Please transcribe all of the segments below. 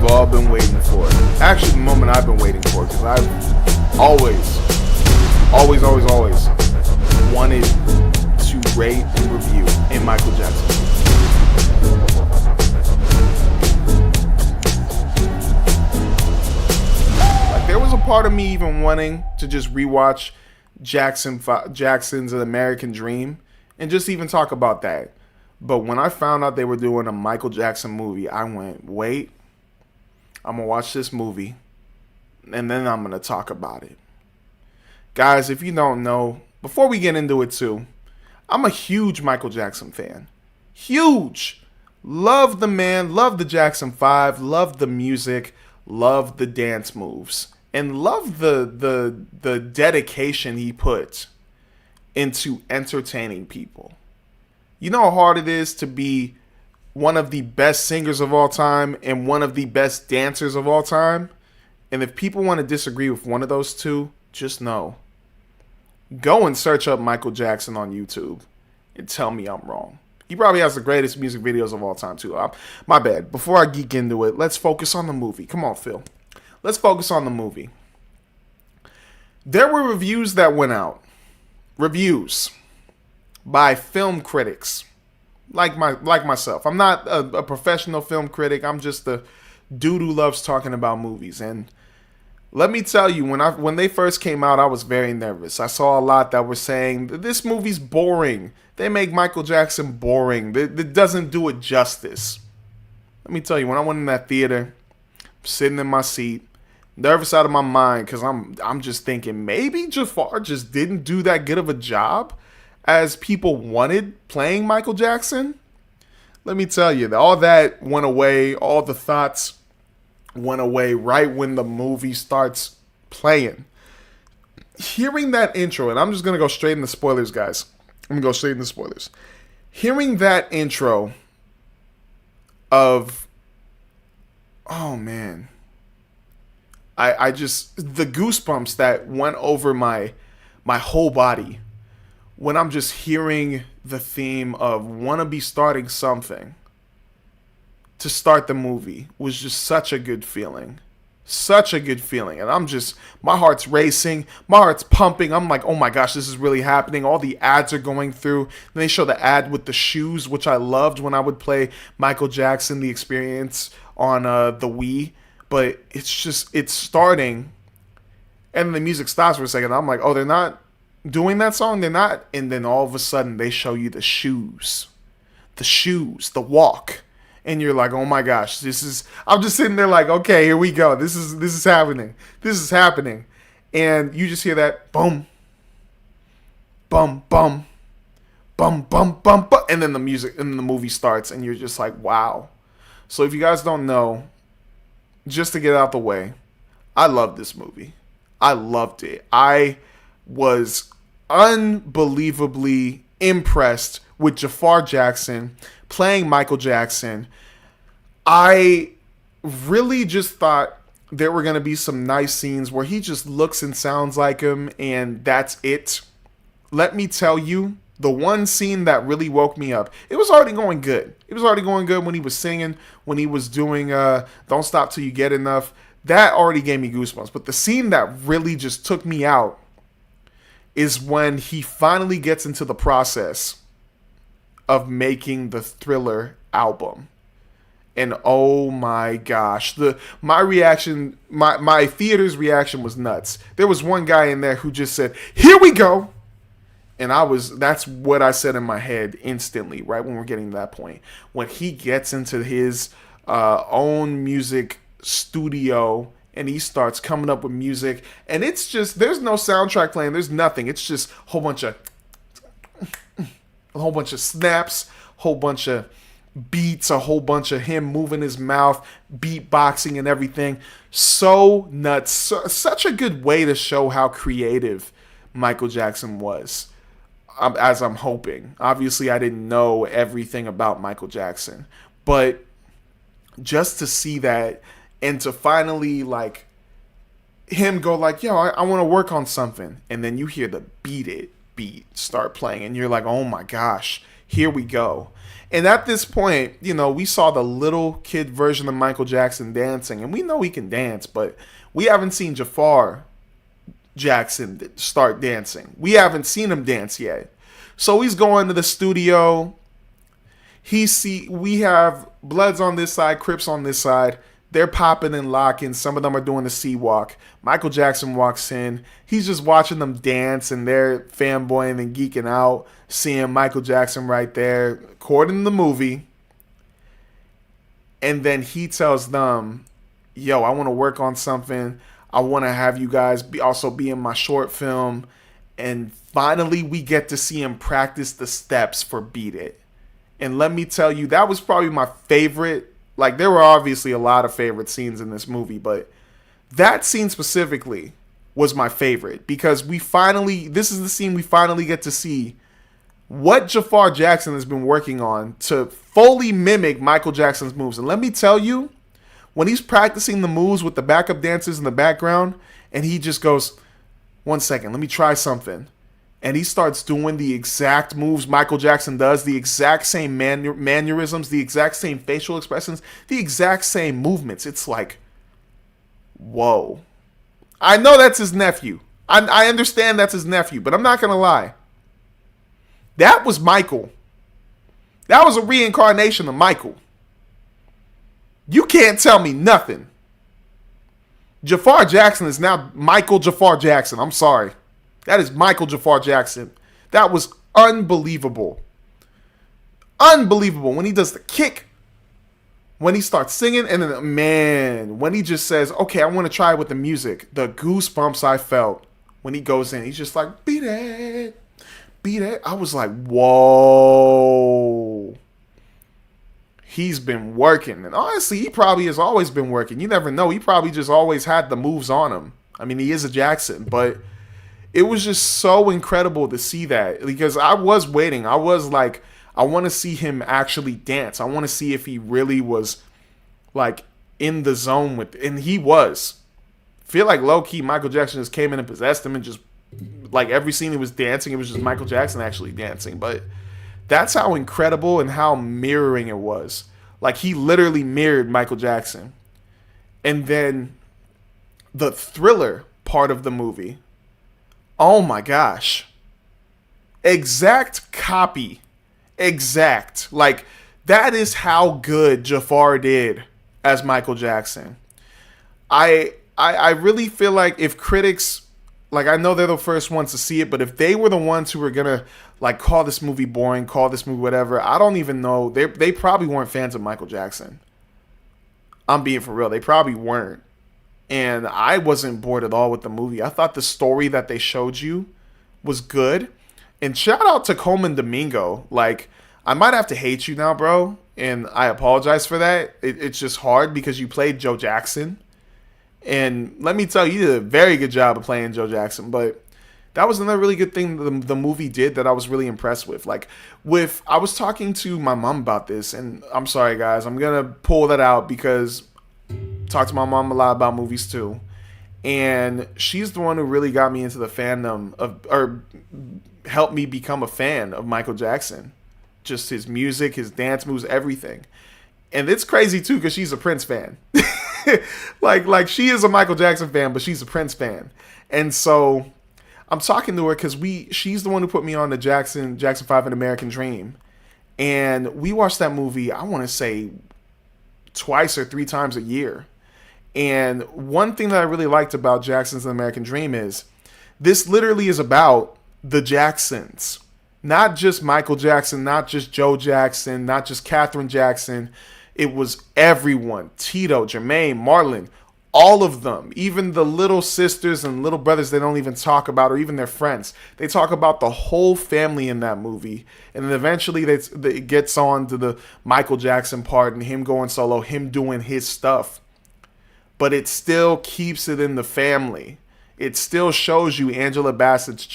we've all been waiting for. Actually, the moment I've been waiting for, because I've always wanted to rate and review a Michael Jackson movie. Like, there was a part of me even wanting to just rewatch Jackson's An American Dream and just even talk about that. But when I found out they were doing a Michael Jackson movie, I went, wait, I'm going to watch this movie, and then I'm going to talk about it. Guys, if you don't know, before we get into it too, I'm a huge Michael Jackson fan. Huge. Love the man, love the Jackson 5, love the music, love the dance moves, and love the dedication he put into entertaining people. You know how hard it is to be one of the best singers of all time and one of the best dancers of all time? And if people want to disagree with one of those two, just know. Go and search up Michael Jackson on YouTube and tell me I'm wrong. He probably has the greatest music videos of all time too. My bad. Before I geek into it, let's focus on the movie. Come on, Phil. Let's focus on the movie. There were reviews that went out. Reviews by film critics like myself. I'm not a professional film critic. I'm just a dude who loves talking about movies. And let me tell you, when they first came out, I was very nervous. I saw a lot that were saying this movie's boring. They make Michael Jackson boring. It doesn't do it justice. Let me tell you, when I went in that theater, sitting in my seat, nervous out of my mind, because I'm just thinking maybe Jaafar just didn't do that good of a job as people wanted playing Michael Jackson. Let me tell you, all that went away. All the thoughts went away right when the movie starts playing. Hearing that intro, and I'm just going to go straight into spoilers, guys. I'm going to go straight into spoilers. Hearing that intro of, oh man, I just, the goosebumps that went over my whole body when I'm just hearing the theme of wanna be starting something to start the movie was just such a good feeling. Such a good feeling. And I'm just, my heart's racing. My heart's pumping. I'm like, oh my gosh, this is really happening. All the ads are going through. And they show the ad with the shoes, which I loved when I would play Michael Jackson, The Experience on the Wii. But it's starting. And the music stops for a second. I'm like, oh, they're not doing that song? They're not. And then all of a sudden they show you the shoes. The shoes, the walk. And you're like, oh my gosh, I'm just sitting there like, okay, here we go. This is happening. This is happening. And you just hear that boom, bum, bum, bum, bum, bum, bum. And then the music and the movie starts and you're just like, wow. So if you guys don't know, just to get out the way, I love this movie. I loved it. I was unbelievably impressed with Jaafar Jackson playing Michael Jackson. I really just thought there were going to be some nice scenes where he just looks and sounds like him, and that's it. Let me tell you, the one scene that really woke me up, it was already going good. It was already going good when he was singing, when he was doing Don't Stop Till You Get Enough. That already gave me goosebumps. But the scene that really just took me out is when he finally gets into the process of making the Thriller album. And oh my gosh, my reaction, my theater's reaction was nuts. There was one guy in there who just said, "Here we go." And that's what I said in my head instantly, right when we're getting to that point. When he gets into his own music studio and he starts coming up with music, and it's just, there's no soundtrack playing, there's nothing. It's just a whole bunch of snaps, whole bunch of beats, a whole bunch of him moving his mouth, beatboxing and everything. So nuts. Such a good way to show how creative Michael Jackson was, as I'm hoping. Obviously, I didn't know everything about Michael Jackson, but just to see that and to finally like him go like, yo, I want to work on something. And then you hear the beat start playing and you're like, oh my gosh, Here we go. And at this point, you know, we saw the little kid version of Michael Jackson dancing, and we know he can dance, but we haven't seen Jaafar Jackson start dancing. We haven't seen him dance yet. So he's going to the studio. We have Bloods on this side, Crips on this side. They're popping and locking. Some of them are doing the sea walk. Michael Jackson walks in. He's just watching them dance, and they're fanboying and geeking out, seeing Michael Jackson right there, according to the movie. And then he tells them, yo, I want to work on something. I want to have you guys also be in my short film. And finally, we get to see him practice the steps for Beat It. And let me tell you, that was probably my favorite. Like, there were obviously a lot of favorite scenes in this movie, but that scene specifically was my favorite because this is the scene we finally get to see what Jaafar Jackson has been working on to fully mimic Michael Jackson's moves. And let me tell you, when he's practicing the moves with the backup dancers in the background, and he just goes, 1 second, let me try something. And he starts doing the exact moves Michael Jackson does, the exact same mannerisms, the exact same facial expressions, the exact same movements. It's like, whoa. I know that's his nephew. I understand that's his nephew, but I'm not going to lie. That was Michael. That was a reincarnation of Michael. You can't tell me nothing. Jaafar Jackson is now Michael Jaafar Jackson. I'm sorry. That is Michael Jaafar Jackson. That was unbelievable. Unbelievable. When he does the kick, when he starts singing, and then, man, when he just says, okay, I want to try it with the music, the goosebumps I felt when he goes in, he's just like, beat it, beat it. I was like, whoa. He's been working. And honestly, he probably has always been working. You never know. He probably just always had the moves on him. I mean, he is a Jackson, but it was just so incredible to see that because I was waiting. I was like, I want to see him actually dance. I want to see if he really was like in the zone with, and he was. Feel like low key Michael Jackson just came in and possessed him and just like every scene he was dancing, it was just Michael Jackson actually dancing. But that's how incredible and how mirroring it was. Like he literally mirrored Michael Jackson. And then the Thriller part of the movie. Oh my gosh. Exact copy. Exact. Like, that is how good Jaafar did as Michael Jackson. I really feel like if critics, like I know they're the first ones to see it, but if they were the ones who were gonna like call this movie boring, call this movie whatever, I don't even know. They probably weren't fans of Michael Jackson. I'm being for real. They probably weren't. And I wasn't bored at all with the movie. I thought the story that they showed you was good. And shout out to Colman Domingo. Like, I might have to hate you now, bro. And I apologize for that. It's just hard because you played Joe Jackson. And let me tell you, you did a very good job of playing Joe Jackson. But that was another really good thing the movie did that I was really impressed with. Like, I was talking to my mom about this. And I'm sorry, guys. I'm going to pull that out because talk to my mom a lot about movies too, and she's the one who really got me into the fandom of, or helped me become a fan of Michael Jackson, just his music, his dance moves, everything. And it's crazy too because she's a Prince fan. like she is a Michael Jackson fan, but she's a Prince fan. And so I'm talking to her because she's the one who put me on the Jackson 5 and American Dream, and we watched that movie, I want to say twice or 3 times a year. And one thing that I really liked about Jackson's American Dream is this literally is about the Jacksons. Not just Michael Jackson, not just Joe Jackson, not just Catherine Jackson. It was everyone. Tito, Jermaine, Marlon, all of them. Even the little sisters and little brothers they don't even talk about, or even their friends. They talk about the whole family in that movie. And then eventually it gets on to the Michael Jackson part and him going solo, him doing his stuff. But it still keeps it in the family. It still shows you Angela Bassett's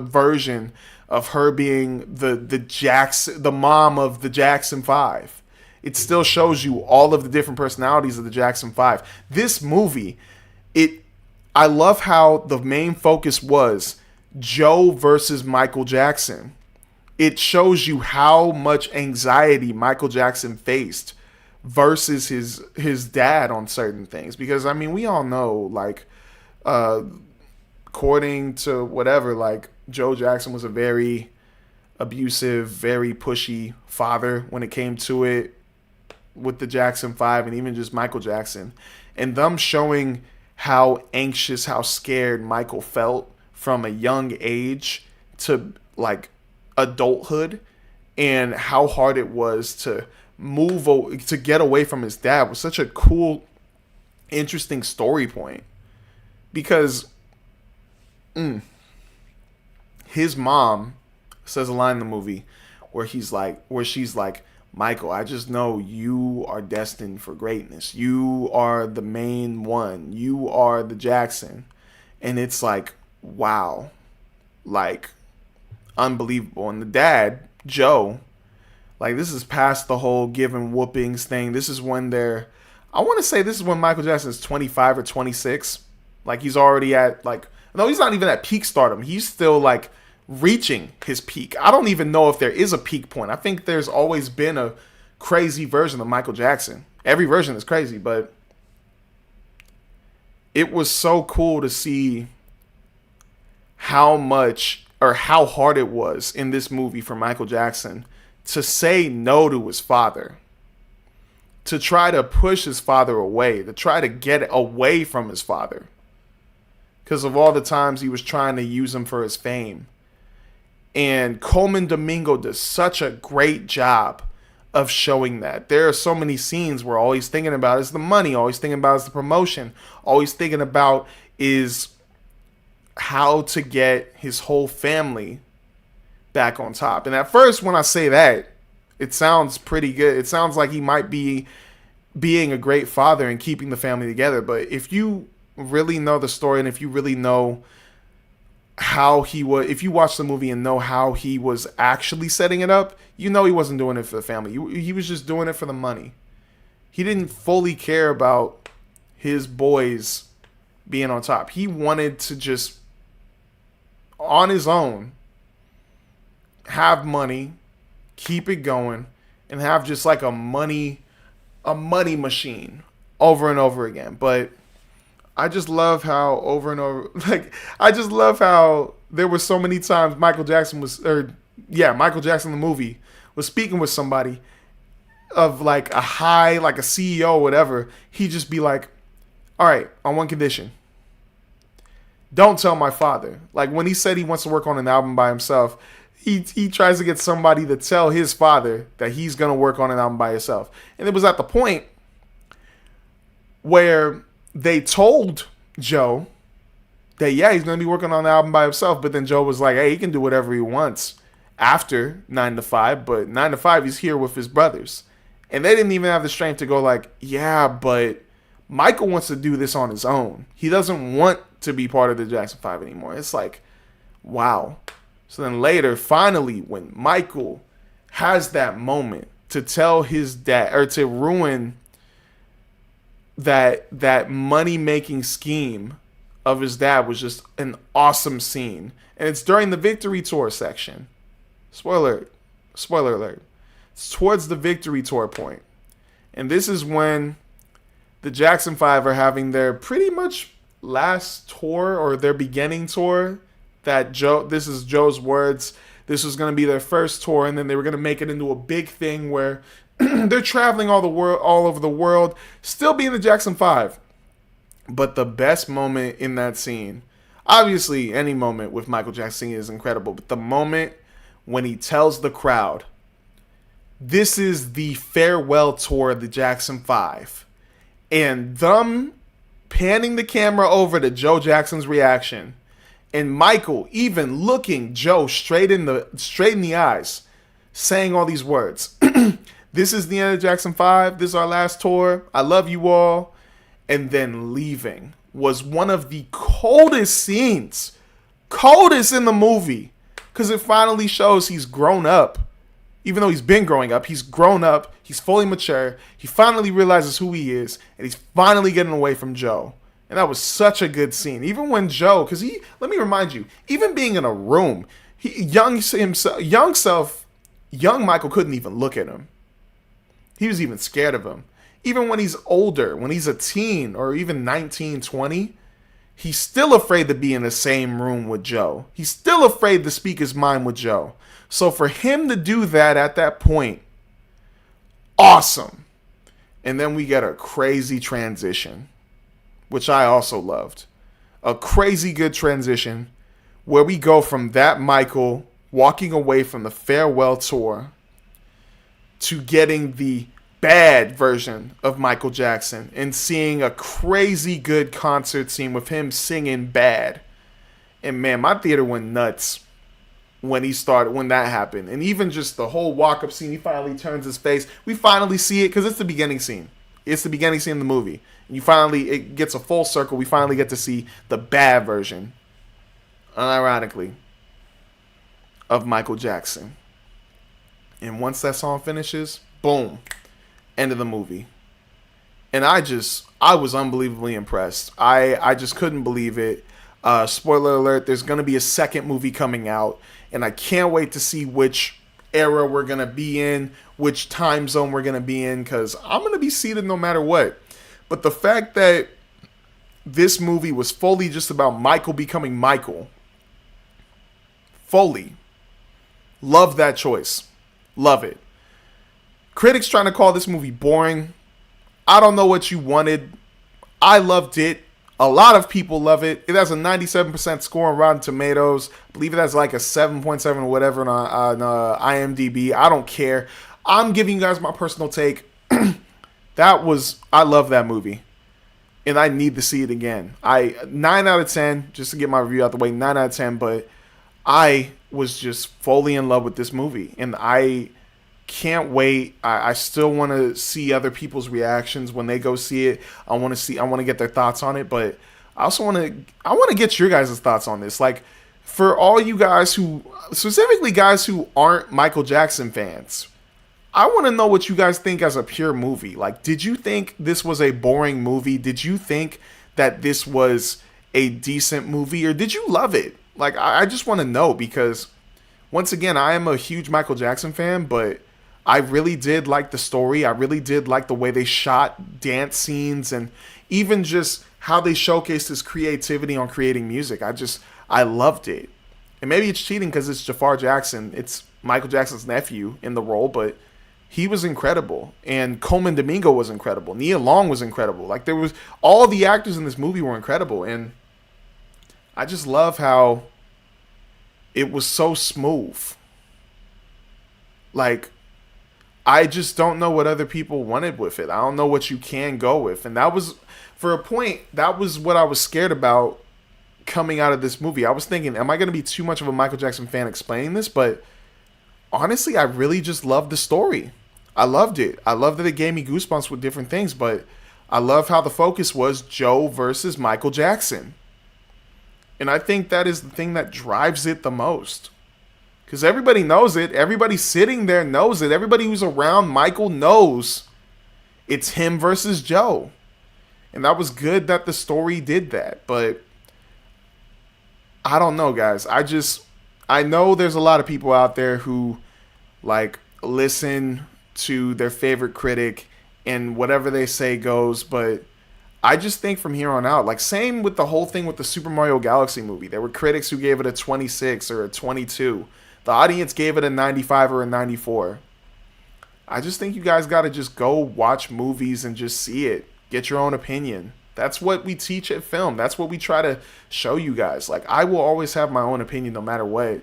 version of her being the mom of the Jackson 5. It still shows you all of the different personalities of the Jackson 5. This movie, I love how the main focus was Joe versus Michael Jackson. it shows you how much anxiety Michael Jackson faced versus his dad on certain things. Because I mean, we all know, like, uh, according to whatever, like, Joe Jackson was a very abusive, very pushy father when it came to it with the Jackson 5 and even just Michael Jackson. And them showing how anxious, how scared Michael felt from a young age to like adulthood, and how hard it was to to get away from his dad was such a cool, interesting story point. Because his mom says a line in the movie where she's like, Michael, I just know you are destined for greatness. You are the main one. You are the Jackson. And it's like, wow, like, unbelievable. And the dad, Joe, like, this is past the whole giving whoopings thing. This is when I want to say this is when Michael Jackson is 25 or 26. Like, he's already at, like, no, he's not even at peak stardom. He's still, like, reaching his peak. I don't even know if there is a peak point. I think there's always been a crazy version of Michael Jackson. Every version is crazy, but it was so cool to see how much or how hard it was in this movie for Michael Jackson to say no to his father, to try to push his father away, to try to get away from his father because of all the times he was trying to use him for his fame. And Colman Domingo does such a great job of showing that. There are so many scenes where all he's thinking about is the money, all he's thinking about is the promotion, all he's thinking about is how to get his whole family back on top. And at first, when I say that, it sounds pretty good. It sounds like he might be being a great father and keeping the family together. But if you really know the story, and if you really know how he was, if you watch the movie and know how he was actually setting it up, you know he wasn't doing it for the family. He was just doing it for the money. He didn't fully care about his boys being on top. He wanted to just, on his own, have money, keep it going, and have just like a money machine over and over again. But I just love how over and over, like, I just love how there were so many times Michael Jackson in the movie was speaking with somebody of like a high, like a CEO or whatever. He'd just be like, all right, on one condition. Don't tell my father. Like when he said he wants to work on an album by himself, he tries to get somebody to tell his father that he's going to work on an album by himself. And it was at the point where they told Joe that, yeah, he's going to be working on an album by himself. But then Joe was like, hey, he can do whatever he wants after 9 to 5. But 9 to 5, he's here with his brothers. And they didn't even have the strength to go like, yeah, but Michael wants to do this on his own. He doesn't want to be part of the Jackson 5 anymore. It's like, wow. So then later, finally, when Michael has that moment to tell his dad, or to ruin that money-making scheme of his dad, was just an awesome scene. And it's during the Victory Tour section. Spoiler alert. It's towards the Victory Tour point. And this is when the Jackson 5 are having their pretty much last tour, or their beginning tour. This is Joe's words. This was going to be their first tour, and then they were going to make it into a big thing where they're traveling all over the world, still being the Jackson 5. But the best moment in that scene, obviously any moment with Michael Jackson is incredible, but the moment when he tells the crowd, this is the farewell tour of the Jackson 5, and them panning the camera over to Joe Jackson's reaction, and Michael even looking Joe straight in the eyes, saying all these words. This is the end of Jackson 5. This is our last tour. I love you all. And then leaving was one of the coldest scenes. Coldest in the movie. Because it finally shows he's grown up. Even though he's been growing up, he's grown up. He's fully mature. He finally realizes who he is. And he's finally getting away from Joe. And that was such a good scene. Even when Joe, because let me remind you, even being in a room, Young Michael couldn't even look at him. He was even scared of him. Even when he's older, when he's a teen or even 19, 20, he's still afraid to be in the same room with Joe. He's still afraid to speak his mind with Joe. So for him to do that at that point, awesome. And then we get a crazy transition, which I also loved. A crazy good transition where we go from that Michael walking away from the farewell tour to getting the bad version of Michael Jackson and seeing a crazy good concert scene with him singing Bad. And man, my theater went nuts when that happened. And even just the whole walk-up scene, he finally turns his face. We finally see it because it's the beginning scene. It's the beginning scene of the movie. And it gets a full circle. We finally get to see the bad version, unironically, of Michael Jackson. And once that song finishes, boom, end of the movie. And I was unbelievably impressed. I just couldn't believe it. Spoiler alert, there's going to be a second movie coming out, and I can't wait to see which era we're going to be in, which time zone we're going to be in, because I'm going to be seated no matter what. But the fact that this movie was fully just about Michael becoming Michael, fully, love that choice. Love it. Critics trying to call this movie boring. I don't know what you wanted. I loved it. A lot of people love it. It has a 97% score on Rotten Tomatoes. I believe it has like a 7.7 or whatever on IMDb. I don't care. I'm giving you guys my personal take. I love that movie. And I need to see it again. 9 out of 10, just to get my review out the way, 9 out of 10, but I was just fully in love with this movie. And I can't wait. I still want to see other people's reactions when they go see it. I want to get their thoughts on it, but I also want to get your guys' thoughts on this. Like, for all you guys specifically guys who aren't Michael Jackson fans, I want to know what you guys think as a pure movie. Like, did you think this was a boring movie? Did you think that this was a decent movie, or did you love it? Like, I just want to know, because once again, I am a huge Michael Jackson fan, but I really did like the story. I really did like the way they shot dance scenes and even just how they showcased his creativity on creating music. I loved it. And maybe it's cheating because it's Jaafar Jackson. It's Michael Jackson's nephew in the role, but he was incredible. And Colman Domingo was incredible. Nia Long was incredible. Like, all the actors in this movie were incredible. And I just love how it was so smooth. Like, I just don't know what other people wanted with it. I don't know what you can go with. And that was, for a point, that was what I was scared about coming out of this movie. I was thinking, am I going to be too much of a Michael Jackson fan explaining this? But honestly, I really just loved the story. I loved it. I loved that it gave me goosebumps with different things, but I love how the focus was Joe versus Michael Jackson. And I think that is the thing that drives it the most. Because everybody knows it. Everybody sitting there knows it. Everybody who's around Michael knows it's him versus Joe. And that was good that the story did that. But I don't know, guys. I know there's a lot of people out there who, like, listen to their favorite critic and whatever they say goes. But I just think from here on out, like, same with the whole thing with the Super Mario Galaxy movie. There were critics who gave it a 26 or a 22. The audience gave it a 95 or a 94. I just think you guys got to just go watch movies and just see it. Get your own opinion. That's what we teach at Film. That's what we try to show you guys. Like, I will always have my own opinion no matter what.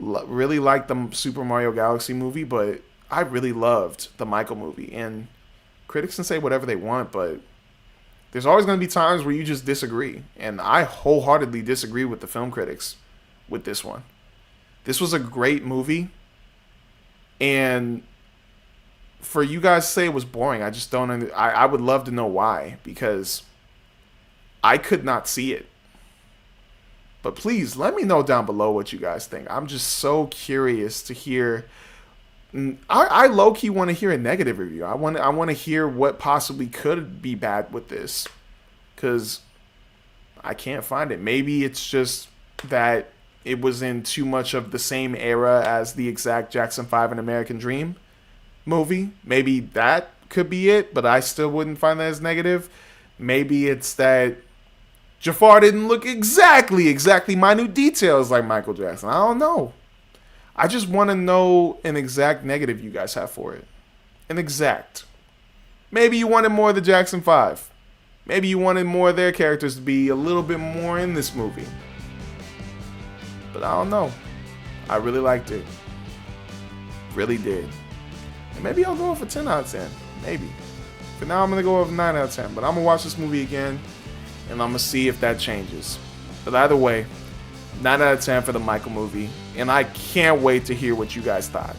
Really liked the Super Mario Galaxy movie, but I really loved the Michael movie. And critics can say whatever they want, but there's always going to be times where you just disagree. And I wholeheartedly disagree with the film critics with this one. This was a great movie, and for you guys to say it was boring, I just don't. I would love to know why, because I could not see it. But please let me know down below what you guys think. I'm just so curious to hear. I low key want to hear a negative review. I want to hear what possibly could be bad with this, because I can't find it. Maybe it's just that it was in too much of the same era as the exact Jackson 5 and American Dream movie. Maybe that could be it, but I still wouldn't find that as negative. Maybe it's that Jaafar didn't look exactly minute details like Michael Jackson. I don't know. I just want to know an exact negative you guys have for it. An exact. Maybe you wanted more of the Jackson 5. Maybe you wanted more of their characters to be a little bit more in this movie. But I don't know. I really liked it. Really did. And maybe I'll go for 10 out of 10. Maybe. For now, I'm going to go with 9 out of 10. But I'm going to watch this movie again, and I'm going to see if that changes. But either way, 9 out of 10 for the Michael movie. And I can't wait to hear what you guys thought.